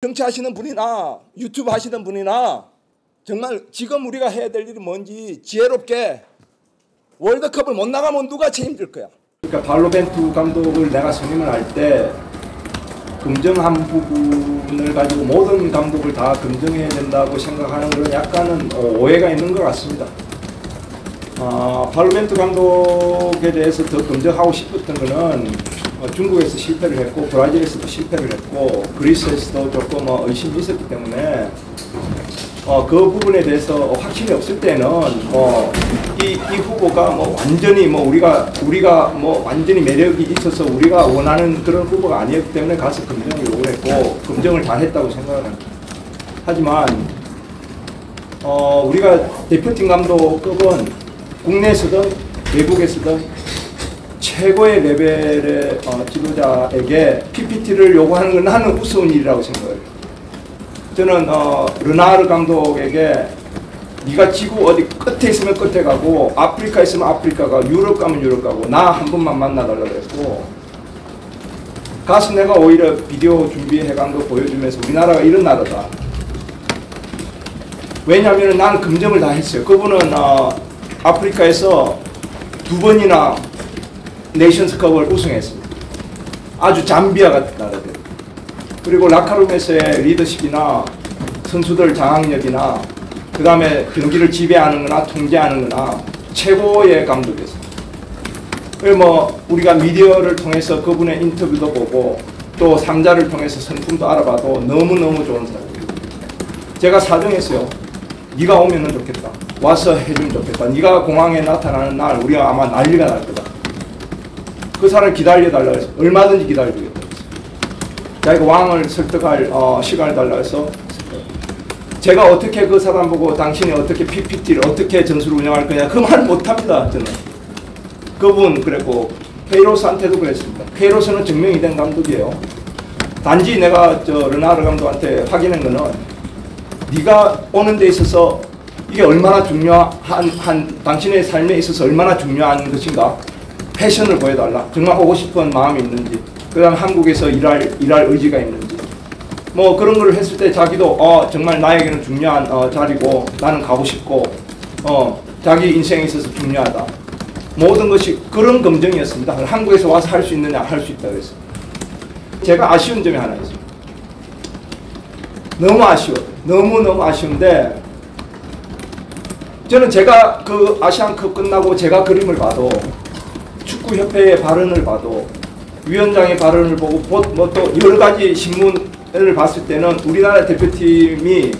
정치하시는 분이나 유튜브 하시는 분이나 정말 지금 우리가 해야 될 일이 뭔지 지혜롭게 월드컵을 못 나가면 누가 책임질 거야. 그러니까 발로벤투 감독을 내가 선임을 할 때 긍정한 부분을 가지고 모든 감독을 다 긍정해야 된다고 생각하는 그런 약간은 오해가 있는 것 같습니다. 발로벤투 감독에 대해서 더 긍정하고 싶었던 것은 중국에서 실패를 했고 브라질에서도 실패를 했고 그리스에서도 조금 의심이 있었기 때문에 그 부분에 대해서 확신이 없을 때는 이 후보가 완전히 우리가 완전히 매력이 있어서 우리가 원하는 그런 후보가 아니었기 때문에 가서 검증을 요구했고 검증을 잘했다고 생각을 합니다. 하지만 우리가 대표팀 감독급은 국내에서든 외국에서든 최고의 레벨의 지도자에게 PPT를 요구하는 건 나는 우스운 일이라고 생각해요. 저는 르나르 감독에게 네가 지구 어디 끝에 있으면 끝에 가고 아프리카 있으면 아프리카 가고 유럽 가면 유럽 가고 나 한 번만 만나달라고 했고 가서 내가 오히려 비디오 준비해간 거 보여주면서 우리나라가 이런 나라다. 왜냐하면 나는 검증을 다 했어요. 그분은 아프리카에서 2번이나 네이션스컵을 우승했습니다. 아주 잠비아 같은 나라들. 그리고 라카룸에서의 리더십이나 선수들 장악력이나 그 다음에 경기를 지배하는 거나 통제하는 거나 최고의 감독이었습니다. 우리가 미디어를 통해서 그분의 인터뷰도 보고 또 상자를 통해서 성품도 알아봐도 너무너무 좋은 사람이에요. 제가 사정했어요. 네가 오면 좋겠다. 와서 해주면 좋겠다. 네가 공항에 나타나는 날 우리가 아마 난리가 날 거다. 그 사람을 기다려달라고 해서 얼마든지 기다려주겠다. 자기가 왕을 설득할 시간을 달라고 해서 제가 어떻게 그 사람 보고 당신이 어떻게 PPT를 어떻게 전술을 운영할 거냐 그 말 못합니다. 저는 그분 그랬고 케이로스한테도 그랬습니다. 케이로스는 증명이 된 감독이에요. 단지 내가 르나르 감독한테 확인한 거는 네가 오는 데 있어서 이게 얼마나 중요한 당신의 삶에 있어서 얼마나 중요한 것인가 패션을 보여달라. 정말 오고 싶은 마음이 있는지 그 다음 한국에서 일할 의지가 있는지 그런 걸 했을 때 자기도 정말 나에게는 중요한 자리고 나는 가고 싶고 자기 인생에 있어서 중요하다. 모든 것이 그런 검증이었습니다. 한국에서 와서 할 수 있느냐 할 수 있다고 했습니다. 제가 아쉬운 점이 하나 있습니다. 너무 아쉬워요. 너무너무 아쉬운데 저는 제가 그 아시안컵 끝나고 제가 그림을 봐도 축구협회의 발언을 봐도 위원장의 발언을 보고 또 여러 가지 신문을 봤을 때는 우리나라 대표팀이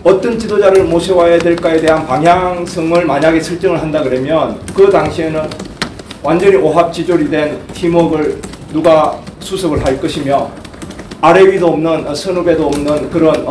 어떤 지도자를 모셔와야 될까에 대한 방향성을 만약에 설정을 한다 그러면 그 당시에는 완전히 오합지졸이 된 팀워크를 누가 수습을 할 것이며 아래 위도 없는 선후배도 없는 그런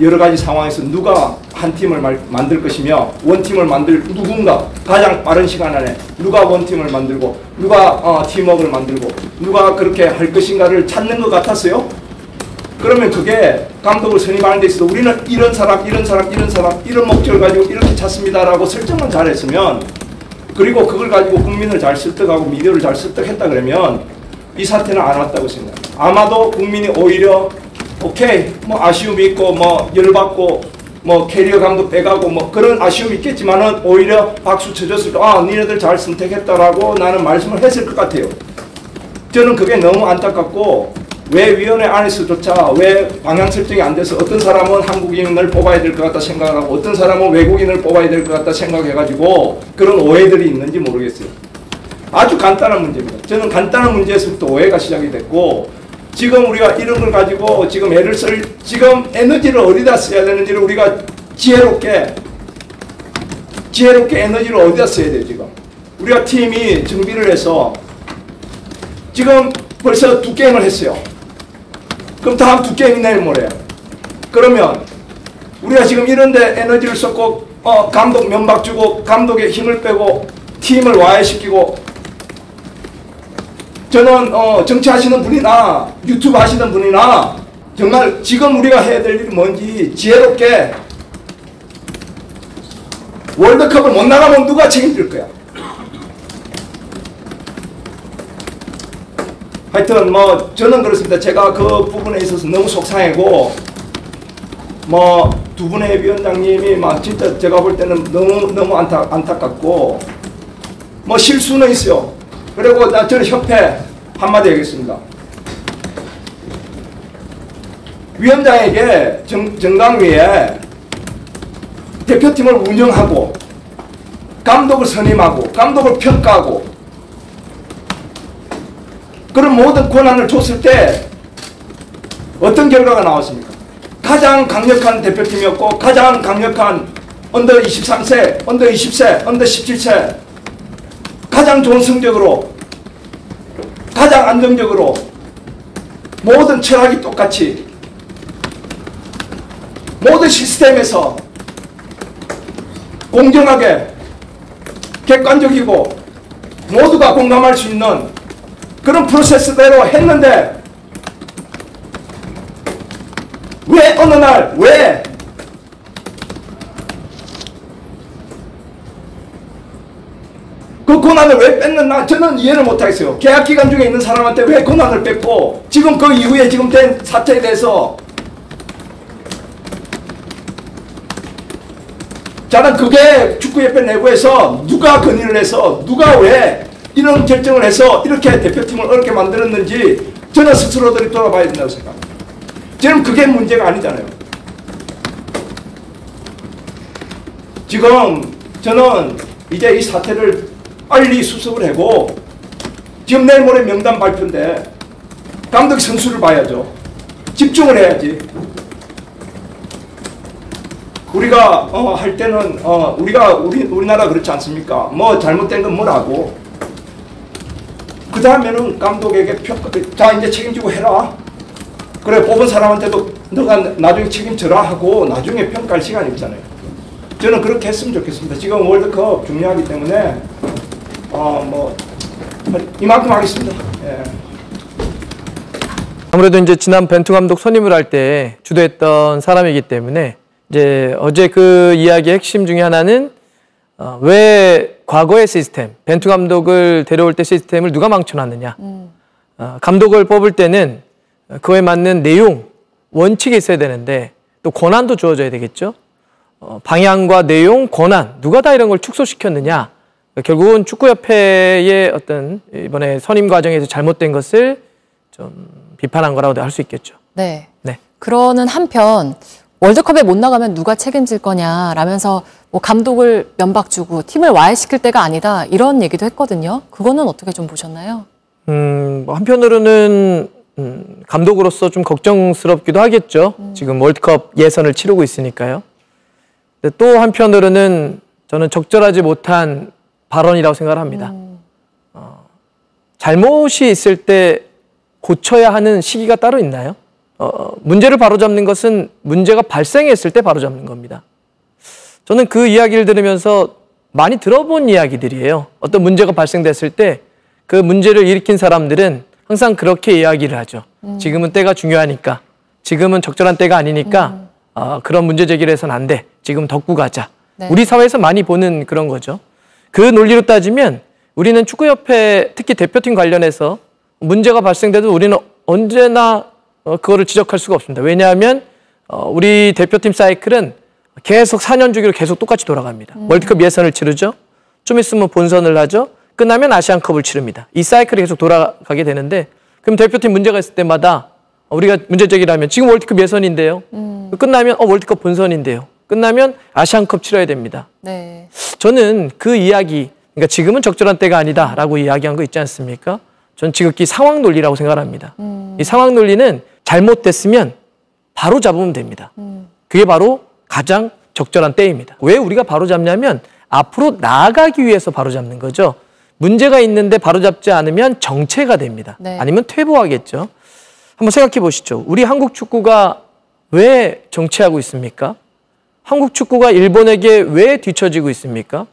여러 가지 상황에서 누가 한 팀을 만들 것이며 원팀을 만들 누군가 가장 빠른 시간 안에 누가 원팀을 만들고 누가 팀워크를 만들고 누가 그렇게 할 것인가를 찾는 것 같았어요. 그러면 그게 감독을 선임하는 데 있어서 우리는 이런 사람 이런 목적을 가지고 이렇게 찾습니다라고 설정만 잘했으면 그리고 그걸 가지고 국민을 잘 설득하고 미디어를 잘 설득했다 그러면 이 사태는 안 왔다고 생각합니다. 아마도 국민이 오히려 오케이 아쉬움이 있고 열받고 캐리어 감독 빼가고 그런 아쉬움이 있겠지만은 오히려 박수 쳐줬을 때 니네들 잘 선택했다라고 나는 말씀을 했을 것 같아요. 저는 그게 너무 안타깝고 왜 위원회 안에서조차 왜 방향 설정이 안 돼서 어떤 사람은 한국인을 뽑아야 될 것 같다 생각하고 어떤 사람은 외국인을 뽑아야 될 것 같다 생각해가지고 그런 오해들이 있는지 모르겠어요. 아주 간단한 문제입니다. 저는 간단한 문제에서부터 오해가 시작이 됐고 지금 우리가 이런 걸 가지고 지금 지금 에너지를 어디다 써야 되는지를 우리가 지혜롭게 에너지를 어디다 써야 돼요. 지금 우리가 팀이 정비를 해서 지금 벌써 2게임을 했어요. 그럼 다음 2게임이 내일 모레야. 그러면 우리가 지금 이런데 에너지를 쏟고 감독 면박 주고 감독의 힘을 빼고 팀을 와해시키고 저는 정치하시는 분이나 유튜브 하시는 분이나 정말 지금 우리가 해야 될 일이 뭔지 지혜롭게 월드컵을 못 나가면 누가 책임질 거야. 하여튼 뭐 저는 그렇습니다. 제가 그 부분에 있어서 너무 속상하고 뭐 두 분의 위원장님이 막 진짜 제가 볼 때는 너무 안타깝고 뭐 실수는 있어요. 그리고 저는 협회 한마디 하겠습니다. 위원장에게 정강위에 대표팀을 운영하고 감독을 선임하고 감독을 평가하고 그런 모든 권한을 줬을 때 어떤 결과가 나왔습니까? 가장 강력한 대표팀이었고 가장 강력한 언더 23세, 언더 20세, 언더 17세 가장 좋은 성적으로 가장 안정적으로 모든 철학이 똑같이 모든 시스템에서 공정하게 객관적이고 모두가 공감할 수 있는 그런 프로세스대로 했는데 왜 어느 날 왜 그 권한을 왜 뺐는가 저는 이해를 못하겠어요. 계약 기간 중에 있는 사람한테 왜 권한을 뺐고 지금 그 이후에 지금 된 사태에 대해서 저는 그게 축구협회 내부에서 누가 건의를 해서 누가 왜 이런 결정을 해서 이렇게 대표팀을 어렵게 만들었는지 저는 스스로들이 돌아봐야 된다고 생각합니다. 저는 그게 문제가 아니잖아요. 지금 저는 이제 이 사태를 빨리 수습을 하고 지금 내일 모레 명단 발표인데 감독 선수를 봐야죠. 집중을 해야지. 우리가 할 때는 우리나라 그렇지 않습니까? 뭐 잘못된 건 뭐라고. 그 다음에는 감독에게 평가. 자 이제 책임지고 해라. 그래 뽑은 사람한테도 너가 나중에 책임져라 하고 나중에 평가할 시간이 있잖아요. 저는 그렇게 했으면 좋겠습니다. 지금 월드컵 중요하기 때문에 뭐 이만큼 하겠습니다. 예. 아무래도 이제 지난 벤투 감독 선임을 할 때 주도했던 사람이기 때문에 이제 어제 그 이야기의 핵심 중에 하나는 왜 과거의 시스템, 벤투 감독을 데려올 때 시스템을 누가 망쳐놨느냐. 감독을 뽑을 때는 그에 맞는 내용, 원칙이 있어야 되는데 또 권한도 주어져야 되겠죠. 방향과 내용, 권한, 누가 다 이런 걸 축소시켰느냐. 결국은 축구협회의 어떤 이번에 선임 과정에서 잘못된 것을 좀 비판한 거라고 할 수 있겠죠. 네. 그러는 한편 월드컵에 못 나가면 누가 책임질 거냐라면서 뭐 감독을 면박 주고 팀을 와해시킬 때가 아니다 이런 얘기도 했거든요. 그거는 어떻게 좀 보셨나요? 뭐 한편으로는 감독으로서 좀 걱정스럽기도 하겠죠. 지금 월드컵 예선을 치르고 있으니까요. 근데 또 한편으로는 저는 적절하지 못한 발언이라고 생각을 합니다. 잘못이 있을 때 고쳐야 하는 시기가 따로 있나요? 문제를 바로잡는 것은 문제가 발생했을 때 바로잡는 겁니다. 저는 그 이야기를 들으면서 많이 들어본 이야기들이에요. 어떤 문제가 발생됐을 때 그 문제를 일으킨 사람들은 항상 그렇게 이야기를 하죠. 지금은 때가 중요하니까, 지금은 적절한 때가 아니니까 그런 문제 제기를 해서는 안 돼. 지금 덮고 가자. 네. 우리 사회에서 많이 보는 그런 거죠. 그 논리로 따지면 우리는 축구협회 특히 대표팀 관련해서 문제가 발생돼도 우리는 언제나 그거를 지적할 수가 없습니다. 왜냐하면 우리 대표팀 사이클은 계속 4년 주기로 계속 똑같이 돌아갑니다. 월드컵 예선을 치르죠. 좀 있으면 본선을 하죠. 끝나면 아시안컵을 치릅니다. 이 사이클이 계속 돌아가게 되는데 그럼 대표팀 문제가 있을 때마다 우리가 문제 제기를 하면 지금 월드컵 예선인데요. 끝나면 월드컵 본선인데요. 끝나면 아시안컵 치러야 됩니다. 네. 저는 그 이야기, 그러니까 지금은 적절한 때가 아니다라고 이야기한 거 있지 않습니까? 전 지극히 상황 논리라고 생각합니다. 이 상황 논리는 잘못됐으면 바로 잡으면 됩니다. 그게 바로 가장 적절한 때입니다. 왜 우리가 바로 잡냐면 앞으로 나아가기 위해서 바로 잡는 거죠. 문제가 있는데 바로 잡지 않으면 정체가 됩니다. 네. 아니면 퇴보하겠죠. 한번 생각해 보시죠. 우리 한국 축구가 왜 정체하고 있습니까? 한국 축구가 일본에게 왜 뒤처지고 있습니까?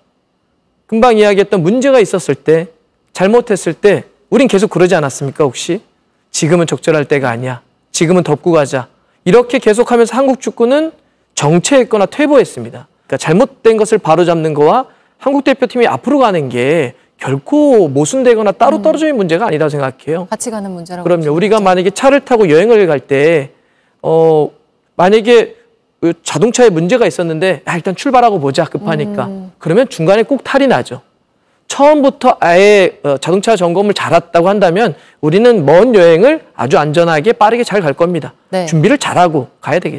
금방 이야기했던 문제가 있었을 때, 잘못했을 때 우린 계속 그러지 않았습니까 혹시? 지금은 적절할 때가 아니야. 지금은 덮고 가자. 이렇게 계속하면서 한국 축구는 정체했거나 퇴보했습니다. 그러니까 잘못된 것을 바로잡는 거와 한국 대표팀이 앞으로 가는 게 결코 모순되거나 따로 떨어져 있는 문제가 아니다고 생각해요. 같이 가는 문제라고. 그럼요. 우리가 만약에 차를 타고 여행을 갈 때, 만약에 자동차에 문제가 있었는데, 일단 출발하고 보자, 급하니까. 그러면 중간에 꼭 탈이 나죠. 처음부터 아예 자동차 점검을 잘했다고 한다면 우리는 먼 여행을 아주 안전하게 빠르게 잘 갈 겁니다. 네. 준비를 잘하고 가야 되겠죠.